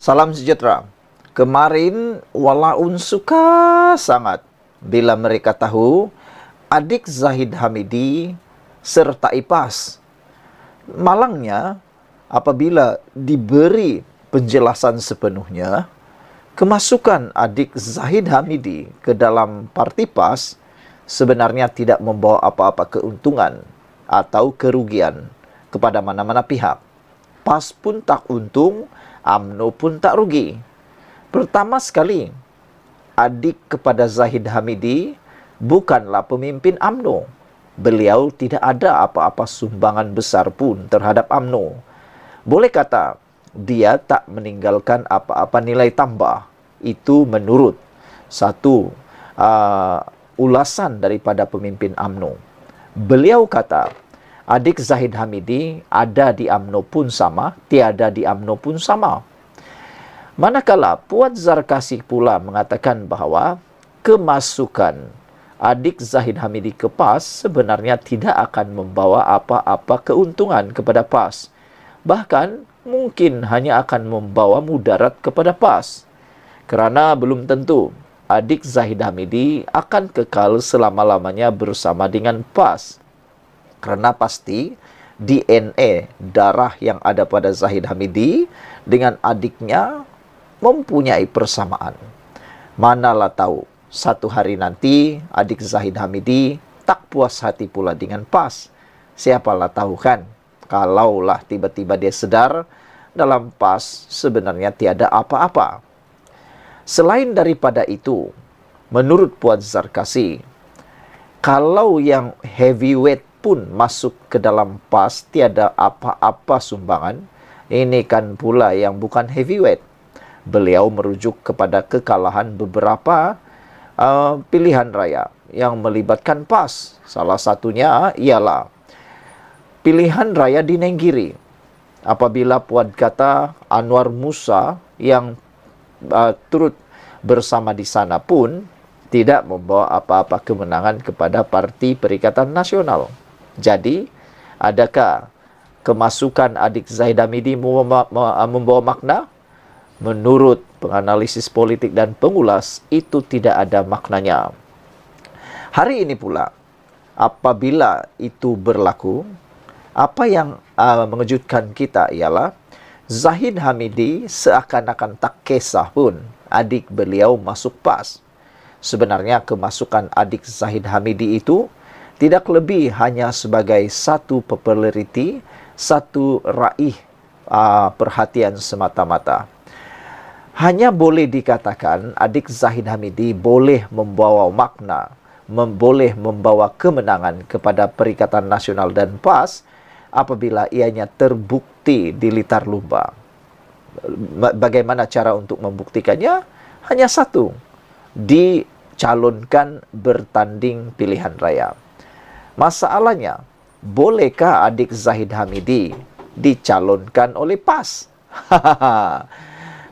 Salam sejahtera. Kemarin Walaun suka sangat bila mereka tahu adik Zahid Hamidi serta Ipas. Malangnya apabila diberi penjelasan sepenuhnya, kemasukan adik Zahid Hamidi ke dalam parti PAS sebenarnya tidak membawa apa-apa keuntungan atau kerugian kepada mana-mana pihak. PAS pun tak untung, UMNO pun tak rugi. Pertama sekali, adik kepada Zahid Hamidi bukanlah pemimpin UMNO. Beliau tidak ada apa-apa sumbangan besar pun terhadap UMNO. Boleh kata, dia tak meninggalkan apa-apa nilai tambah. Itu menurut satu ulasan daripada pemimpin UMNO. Beliau kata, adik Zahid Hamidi ada di UMNO pun sama, tiada di UMNO pun sama. Manakala Puan Zarkasi pula mengatakan bahawa kemasukan adik Zahid Hamidi ke PAS sebenarnya tidak akan membawa apa-apa keuntungan kepada PAS. Bahkan mungkin hanya akan membawa mudarat kepada PAS. Kerana belum tentu adik Zahid Hamidi akan kekal selama-lamanya bersama dengan PAS. Kerana pasti DNA darah yang ada pada Zahid Hamidi dengan adiknya mempunyai persamaan. Manalah tahu, satu hari nanti adik Zahid Hamidi tak puas hati pula dengan PAS. Siapalah tahu kan, kalaulah tiba-tiba dia sedar dalam PAS sebenarnya tiada apa-apa. Selain daripada itu, menurut Puan Zarkasi, kalau yang heavyweight pun masuk ke dalam PAS tiada apa-apa sumbangan, ini kan pula yang bukan heavyweight. Beliau merujuk kepada kekalahan beberapa pilihan raya yang melibatkan PAS. Salah satunya ialah pilihan raya di Nenggiri. Apabila Puan kata Anwar Musa yang turut bersama di sana pun tidak membawa apa-apa kemenangan kepada Parti Perikatan Nasional. Jadi, adakah kemasukan adik Zahid Hamidi membawa makna? Menurut penganalisis politik dan pengulas, itu tidak ada maknanya. Hari ini pula, apabila itu berlaku, apa yang mengejutkan kita ialah Zahid Hamidi seakan-akan tak kisah pun adik beliau masuk PAS. Sebenarnya kemasukan adik Zahid Hamidi itu tidak lebih hanya sebagai satu populariti, satu raih perhatian semata-mata. Hanya boleh dikatakan adik Zahid Hamidi boleh membawa makna, boleh membawa kemenangan kepada Perikatan Nasional dan PAS apabila ianya terbukti di litar lumba. Bagaimana cara untuk membuktikannya? Hanya satu, dicalonkan bertanding pilihan raya. Masalahnya, bolehkah adik Zahid Hamidi dicalonkan oleh PAS?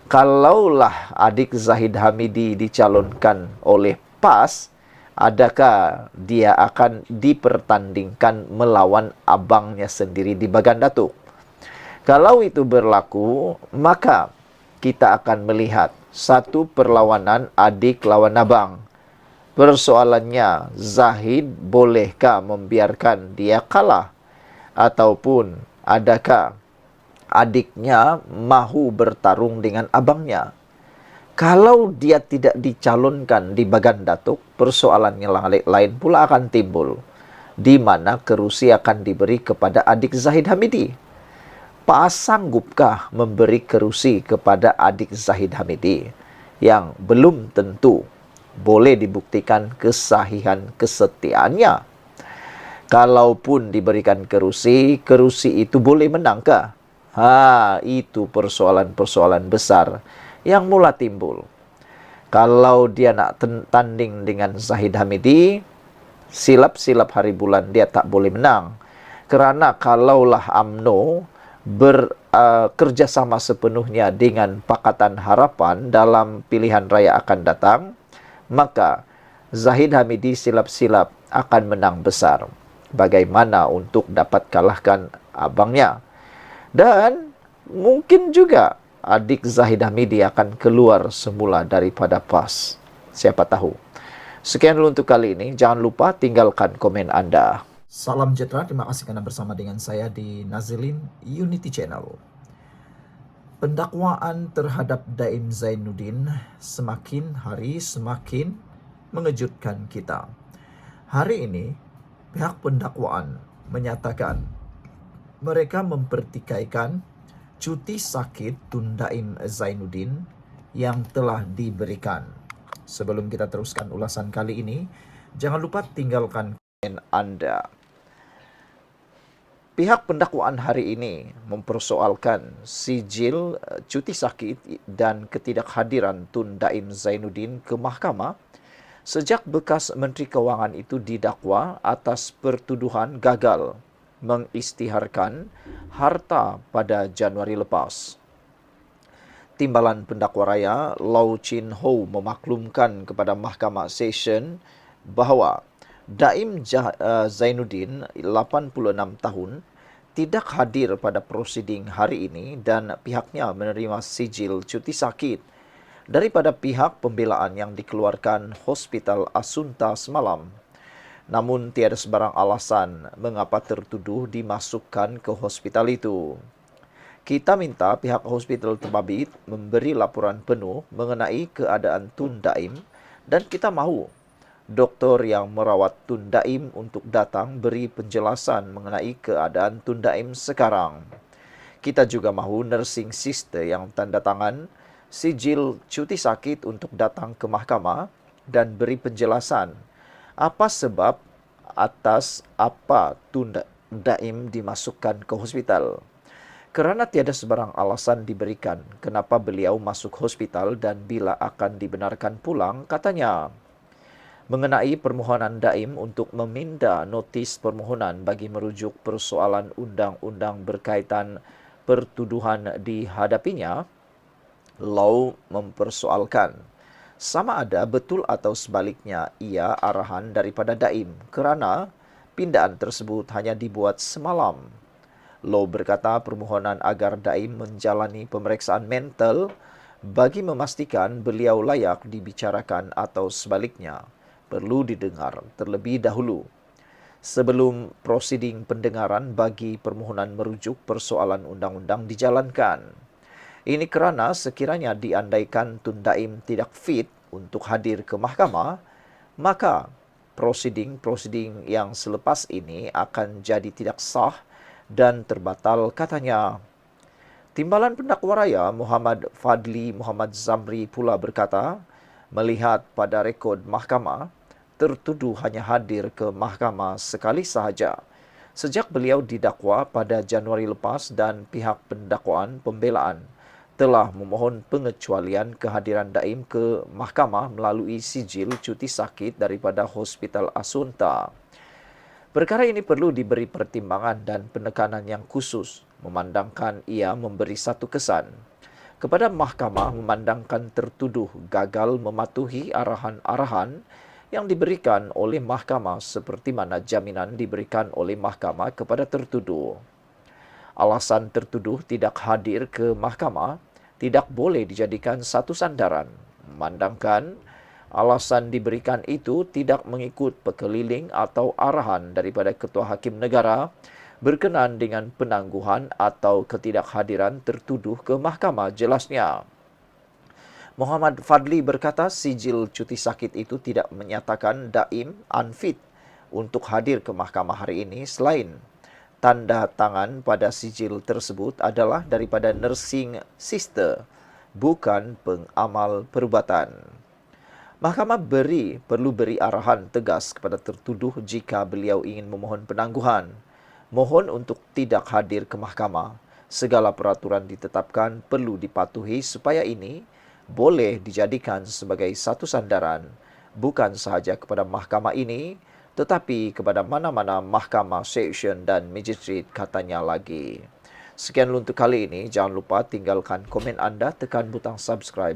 Kalaulah adik Zahid Hamidi dicalonkan oleh PAS, adakah dia akan dipertandingkan melawan abangnya sendiri di Bagan Datuk? Kalau itu berlaku, maka kita akan melihat satu perlawanan adik lawan abang. Persoalannya, Zahid bolehkah membiarkan dia kalah? Ataupun adakah adiknya mahu bertarung dengan abangnya? Kalau dia tidak dicalonkan di Bagan Datuk, persoalannya lain pula akan timbul, di mana kerusi akan diberi kepada adik Zahid Hamidi. PAS sanggupkah memberi kerusi kepada adik Zahid Hamidi yang belum tentu boleh dibuktikan kesahihan kesetiaannya? Kalaupun diberikan kerusi, kerusi itu boleh menangkah? Itu persoalan-persoalan besar yang mula timbul. Kalau dia nak tanding dengan Zahid Hamidi, silap-silap hari bulan dia tak boleh menang. Kerana kalaulah UMNO bekerjasama sepenuhnya dengan Pakatan Harapan dalam pilihan raya akan datang, maka Zahid Hamidi silap-silap akan menang besar. Bagaimana untuk dapat kalahkan abangnya? Dan mungkin juga adik Zahid Hamidi akan keluar semula daripada PAS. Siapa tahu. Sekian dulu untuk kali ini. Jangan lupa tinggalkan komen Anda. Salam sejahtera, terima kasih karena bersama dengan saya di Nazilin Unity Channel. Pendakwaan terhadap Daim Zainuddin semakin hari semakin mengejutkan kita. Hari ini, pihak pendakwaan menyatakan mereka mempertikaikan cuti sakit Tun Daim Zainuddin yang telah diberikan. Sebelum kita teruskan ulasan kali ini, jangan lupa tinggalkan komen Anda. Pihak pendakwaan hari ini mempersoalkan sijil cuti sakit dan ketidakhadiran Tun Daim Zainuddin ke mahkamah sejak bekas Menteri Keuangan itu didakwa atas pertuduhan gagal mengisytiharkan harta pada Januari lepas. Timbalan pendakwa raya Lau Chin Ho memaklumkan kepada Mahkamah Session bahawa Daim Zainuddin, 86 tahun, tidak hadir pada prosiding hari ini dan pihaknya menerima sijil cuti sakit daripada pihak pembelaan yang dikeluarkan Hospital Asunta semalam. Namun tiada sebarang alasan mengapa tertuduh dimasukkan ke hospital itu. Kita minta pihak hospital terbabit memberi laporan penuh mengenai keadaan Tun Daim dan kita mahu doktor yang merawat Tun Daim untuk datang beri penjelasan mengenai keadaan Tun Daim sekarang. Kita juga mahu nursing sister yang tanda tangan sijil cuti sakit untuk datang ke mahkamah dan beri penjelasan apa sebab atas apa Tun Daim dimasukkan ke hospital. Kerana tiada sebarang alasan diberikan kenapa beliau masuk hospital dan bila akan dibenarkan pulang, katanya. Mengenai permohonan Daim untuk meminda notis permohonan bagi merujuk persoalan undang-undang berkaitan pertuduhan dihadapinya, Lau mempersoalkan sama ada betul atau sebaliknya ia arahan daripada Daim kerana pindaan tersebut hanya dibuat semalam. Lau berkata permohonan agar Daim menjalani pemeriksaan mental bagi memastikan beliau layak dibicarakan atau sebaliknya perlu didengar terlebih dahulu sebelum prosiding pendengaran bagi permohonan merujuk persoalan undang-undang dijalankan. Ini kerana sekiranya diandaikan Tun Daim tidak fit untuk hadir ke mahkamah, maka prosiding yang selepas ini akan jadi tidak sah dan terbatal, katanya. Timbalan pendakwa raya Muhammad Fadli Muhammad Zamri pula berkata, melihat pada rekod mahkamah, tertuduh hanya hadir ke mahkamah sekali sahaja sejak beliau didakwa pada Januari lepas dan pihak pendakwaan pembelaan telah memohon pengecualian kehadiran Daim ke mahkamah melalui sijil cuti sakit daripada Hospital Asunta. Perkara ini perlu diberi pertimbangan dan penekanan yang khusus memandangkan ia memberi satu kesan kepada mahkamah memandangkan tertuduh gagal mematuhi arahan-arahan yang diberikan oleh mahkamah seperti mana jaminan diberikan oleh mahkamah kepada tertuduh. Alasan tertuduh tidak hadir ke mahkamah tidak boleh dijadikan satu sandaran, memandangkan alasan diberikan itu tidak mengikut pekeliling atau arahan daripada Ketua Hakim Negara berkenaan dengan penangguhan atau ketidakhadiran tertuduh ke mahkamah, jelasnya. Muhammad Fadli berkata sijil cuti sakit itu tidak menyatakan Daim unfit untuk hadir ke mahkamah hari ini selain tanda tangan pada sijil tersebut adalah daripada nursing sister, bukan pengamal perubatan. Mahkamah perlu beri arahan tegas kepada tertuduh jika beliau ingin memohon penangguhan. Mohon untuk tidak hadir ke mahkamah. Segala peraturan ditetapkan perlu dipatuhi supaya ini boleh dijadikan sebagai satu sandaran, bukan sahaja kepada mahkamah ini, tetapi kepada mana-mana mahkamah session dan magistrate, katanya lagi. Sekian untuk kali ini, jangan lupa tinggalkan komen Anda, tekan butang subscribe